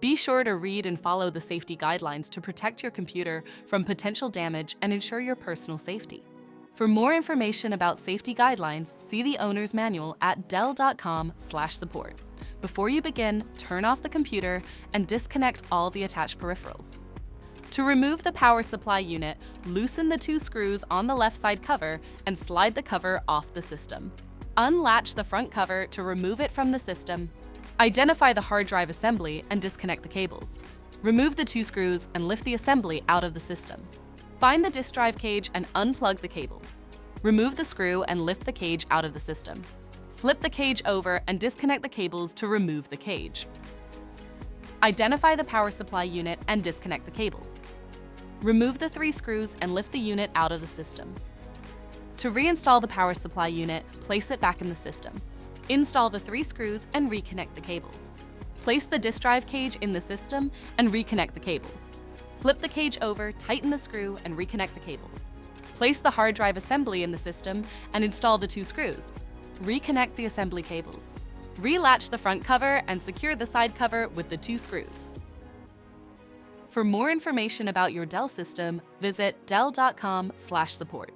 Be sure to read and follow the safety guidelines to protect your computer from potential damage and ensure your personal safety. For more information about safety guidelines, see the owner's manual at dell.com/support. Before you begin, turn off the computer and disconnect all the attached peripherals. To remove the power supply unit, loosen the 2 screws on the left side cover and slide the cover off the system. Unlatch the front cover to remove it from the system. Identify the hard drive assembly and disconnect the cables. Remove the 2 screws and lift the assembly out of the system. Find the disk drive cage and unplug the cables. Remove the screw and lift the cage out of the system. Flip the cage over and disconnect the cables to remove the cage. Identify the power supply unit and disconnect the cables. Remove the 3 screws and lift the unit out of the system. To reinstall the power supply unit, place it back in the system. Install the 3 screws and reconnect the cables. Place the disk drive cage in the system and reconnect the cables. Flip the cage over, tighten the screw, and reconnect the cables. Place the hard drive assembly in the system and install the 2 screws. Reconnect the assembly cables. Relatch the front cover and secure the side cover with the 2 screws. For more information about your Dell system, visit dell.com/support.